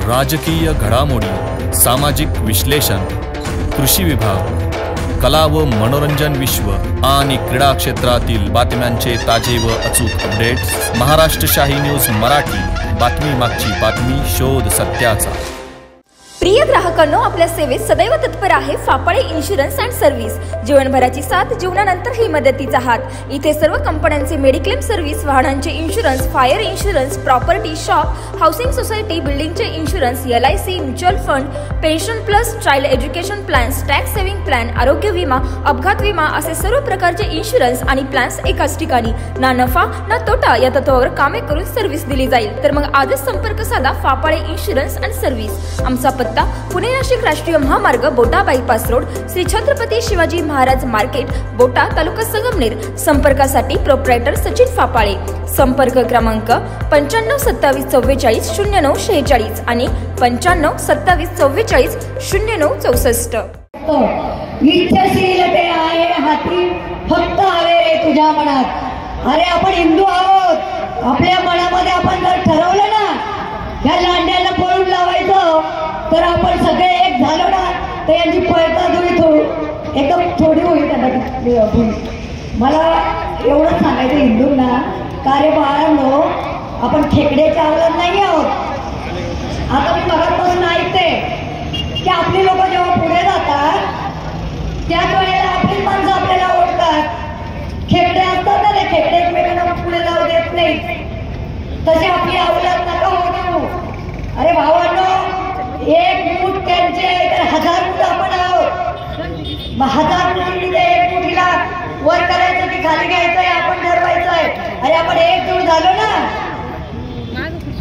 राजकीय घडामोडी, सामाजिक विश्लेषण, कृषी विभाग, कला व मनोरंजन विश्व आणि क्रीडा क्षेत्रातील बातम्यांचे ताजे व अचूक अपडेट्स। महाराष्ट्र शाही न्यूज मराठी, बातमी मागची बातमी, शोध सत्याचा। प्रिय ग्राहकांनो, आपल्या सेवेत सदैव तत्पर आहे फापाळे इन्शुरन्स अँड सर्व्हिस। जीवनभराची साथ, जीवनानंतरही मदतीचा हात। इथे सर्व कंपन्यांचे मेडिक्लेम सर्व्हिस, वाहनांचे insurance, fire insurance, property, shop, housing society, बिल्डिंगचे insurance, LIC, mutual fund, pension plus, child education plans, tax saving plan, आरोग्य विमा, अपघात विमा असे सर्व प्रकारचे इन्शुरन्स आणि प्लॅन्स एकाच ठिकाणी। ना नफा ना तोटा या तत्वावर कामे करून सर्व्हिस दिली जाईल। तर मग आजच संपर्क साधा फापाळे इन्शुरन्स अँड सर्व्हिस। आमचा पत्ता पुणे नाशिक राष्ट्रीय महामार्ग, बोटा bypass road, Shri Chhatrapati Shivaji Maharaj market, बोटा, तालुका संगमनेर। संपर्कासाठी प्रोप्रायटर सचिन फापाळे। संपर्क क्रमांक 95 27 44 09 46 आणि 95 27 44 09 64। इच्छाशील ते आहे हाती, फक्त हवे रे तुझ्या मनात। अरे आपण हिंदू आहोत, आपल्या मनामध्ये आपण जर ठरवलं ना ह्या लांड्याला पळून लावायचं, तर आपण सगळे एक झालो ना तर यांची पळता जुळी एकदम थोडी होईल त्यांना। मला एवढंच सांगायचं हिंदूंना, कार्य बाळांनो, आपण खेकड्याच्या आवलात नाही आहोत। आता मी मगापासून ऐकते की आपली लोक जेव्हा पुढे जातात त्याच वेळेला आपली माणसं आपल्याला ओळखतात। खेकडे असतात ना, ते खेकडे एकमेकांना पुढे जाऊ देत नाही, तसे आपली आवलात नका होऊ देऊ। अरे भावांनो, एक मूठ त्यांचे तर 1000 मूठ आपण आहोत। 1000 मुठीमध्ये एक मुठीला वर करायचं की खाली घ्यायचंय आपण ठरवायचंय। अरे आपण एकजूट झालो ना,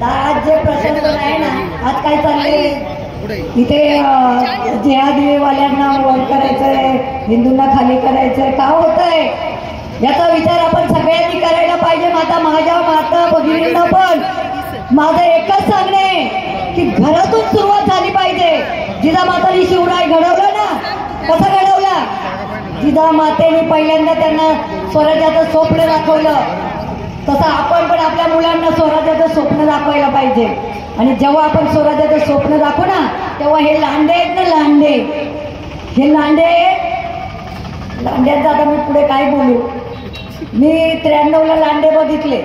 आज जे प्रसंग आहे ना, आज काय चाललंय इथे, जेहादीवाल्यांना वर करायचंय, हिंदूंना खाली करायचंय, का होतंय याचा विचार आपण सगळ्यांनी करायला पाहिजे। माता भगिनींना पण माझं एकच सांगणे की घरातून सुरुवात झाली पाहिजे। जिजामातांनी शिवराय घडवलं ना, कसं घडवला? जिजामातेने पहिल्यांदा त्यांना स्वराज्याचं स्वप्न दाखवलं, तसं आपण पण आपल्या मुलांना स्वराज्याचं स्वप्न दाखवायला पाहिजे। आणि जेव्हा आपण स्वराज्याचं स्वप्न दाखवू ना, तेव्हा हे लांडे आहेत ना, हे लांड्यांचं आता मी पुढे काय बोलू। मी 93ला लांडे बघितले।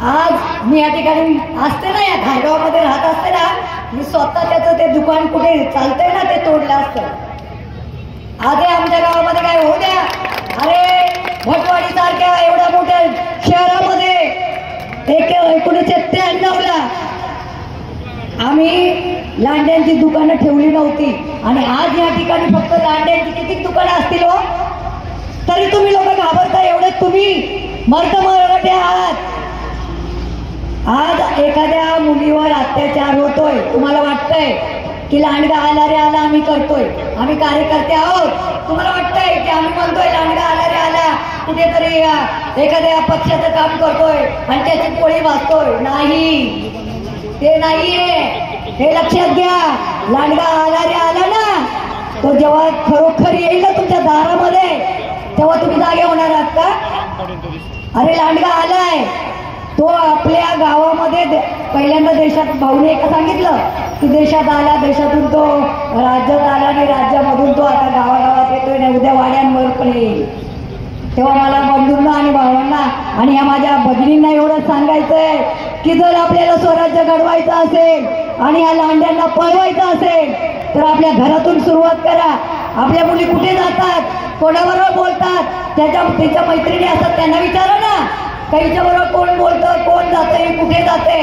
आज मी या ठिकाणी असते ना, या खारगावमध्ये राहत असते ना, मी स्वतः त्याचं ते दुकान कुठे चालतंय ना ते तोडलं असतं। आज आमच्या गावामध्ये काय होऊ द्या, अरे भटवाडी सारख्या एवढ्या मोठ्या शहरामध्ये 1993ला आम्ही लांड्यांची दुकानं ठेवली नव्हती, आणि आज या ठिकाणी फक्त लांड्यांची किती दुकानं असतील हो, तरी तुम्ही लोक घाबरता। एवढे तुम्ही मराठे आहात। आज एखाद्या मुलीवर अत्याचार होतोय, तुम्हाला वाटतंय की लांडगा आला रे आला आम्ही करतोय, आम्ही कार्यकर्ते आहोत, तुम्हाला वाटतंय की आम्ही म्हणतोय लांडगा आला रे आला, कुठेतरी एखाद्या पक्षाचं काम करतोय आणि त्याची पोळी वाचतोय। नाही, ते नाहीये, हे लक्षात घ्या। लांडगा आला रे आला ना, तो जेव्हा खरोखर येईल ना तुमच्या दारामध्ये, तेव्हा तुम्ही जागे होणार आहात का? अरे लांडगा आलाय, तो आपल्या गावामध्ये पहिल्यांदा देशात, भाऊने एका सांगितलं की देशात आला, देशातून तो राज्यात आला आणि राज्यामधून तो आता गावागावात येतोय ना, उद्या वाड्यांवर पण येईल। तेव्हा मला बंधूंना आणि भावांना आणि या माझ्या भगिनींना एवढंच सांगायचंय की जर आपल्याला स्वराज्य घडवायचं असेल आणि या लांड्यांना पळवायचं असेल, तर आपल्या घरातून सुरुवात करा। आपल्या मुली कुठे जातात, कोणाबरोबर बोलतात, त्याच्या मैत्रिणी असतात, त्यांना विचारा ना, काहीच्या बरोबर कोण बोलतं, कोण जाते, कुठे जाते।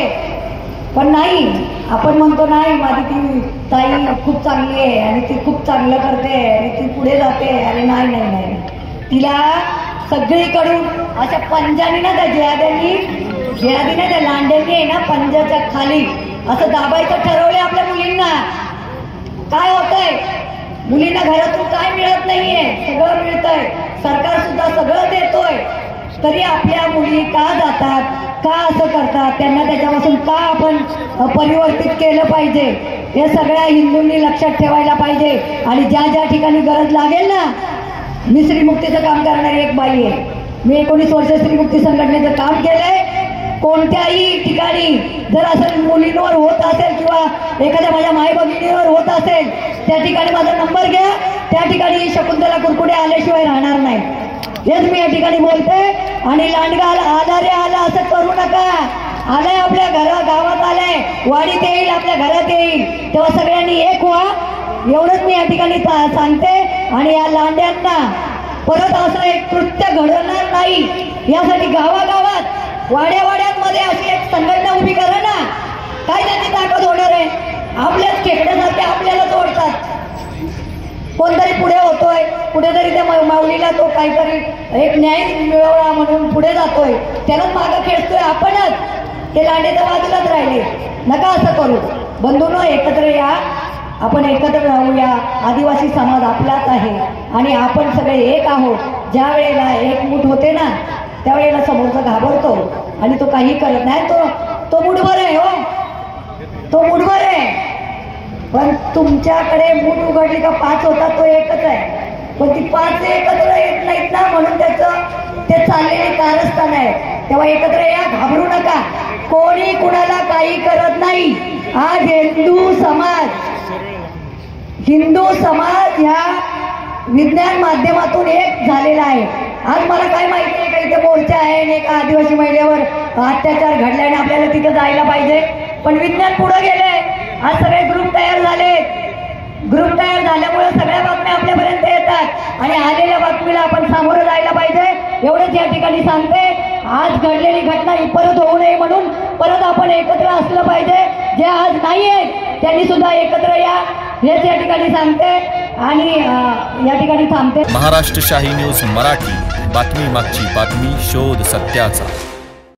पण नाही, आपण म्हणतो नाही माझी ती ताई खूप चांगली आहे आणि ती खूप चांगलं करते आणि ती पुढे जाते। अरे नाही नाही नाही, तिला सगळीकडून अशा पंजानी ना, त्या जेहादीने त्या लांड्यांनी आहे ना, पंजाच्या खाली असं दाबायचं ठरवलंय आपल्या मुलींना। काय होतंय, मुलींना घरातून काय मिळत नाहीये, सगळं मिळतंय, सरकार सुद्धा सगळं देतोय, तरी आपल्या मुली का जातात, का असं करतात, त्यांना त्याच्यापासून का आपण परिवर्तित केलं पाहिजे, हे सगळ्या हिंदूंनी लक्षात ठेवायला पाहिजे। आणि ज्या ज्या ठिकाणी गरज लागेल ना, मी श्रीमुक्तीचं काम करणारी एक बाई आहे, मी 19 वर्ष श्रीमुक्ती संघटनेचं काम केलंय। कोणत्याही ठिकाणी जर असं मुलींवर होत असेल किंवा एखाद्या माझ्या माई भगिनीवर होत असेल त्या ठिकाणी माझा नंबर घ्या. त्या ठिकाणी शकुंतला कुरकुडे आल्याशिवाय राहणार नाही. हेच मी या ठिकाणी बोलते. आणि लांडगा आला रे आला असं करू नका. आलाय आपल्या गावात आलाय, वाडीत येईल, आपल्या घरात येईल, तेव्हा सगळ्यांनी एक व्हा. एवढंच मी या ठिकाणी सांगते. आणि या लांड्यांना परत असं एक कृत्य घडवणार नाही यासाठी गावागावात वाड्यावाड्यांमध्ये अशी एक संघटना उभी करा ना. काय त्याची ताकद होणार आहे? आपल्याच खेकड्यासारखे आपल्याला तोडतात. कोणतरी पुढे होतोय, कुठेतरी त्या माऊलीला तो काहीतरी एक न्याय मिळवला म्हणून पुढे जातोय, त्यालाच मागं खेळतोय आपणच. ते लांडेच्या बाजूलाच राहिले. नका असं करू. बंधूंनो, एकत्र या, आपण एकत्र राहूया. आदिवासी समाज आपलाच आहे आणि आपण सगळे एक आहोत. ज्या वेळेला एकमूठ होते ना त्यावेळेला समोरचा घाबरतो आणि तो काही करत नाही. तो मुठभर आहे. हो, तो मुठभर आहे. पण तुमच्याकडे मूठ उघडली का 5 होता, तो एकच आहे. पण ती 5 एकत्र येत नाहीत ना, म्हणून त्याचं ते चाललेले कारस्थान आहे. तेव्हा एकत्र या, घाबरू नका. कोणी कुणाला काही करत नाही. आज हिंदू समाज ह्या विज्ञान माध्यमातून एक झालेला आहे. आज मला काय माहिती आहे का इथे मोर्चा आहे आणि एका आदिवासी महिलेवर अत्याचार घडल्याने आपल्याला तिथे जायला पाहिजे. पण विज्ञान पुढे गेले. आज सगळे ग्रुप तयार झाले. ग्रुप तयार झाल्यामुळे सगळ्या बातम्या आपल्यापर्यंत येतात आणि आलेल्या बातमीला आपण सामोरं जायला पाहिजे. एवढंच या ठिकाणी सांगते. आज घडलेली घटना ही परत होऊ नये म्हणून परत आपण एकत्र असलं पाहिजे. जे आज नाही आहेत त्यांनी सुद्धा एकत्र या, हेच या ठिकाणी सांगते आणि या ठिकाणी थांबते. महाराष्ट्र शाही न्यूज मराठी, बातमी मागची बातमी, शोध सत्याचा.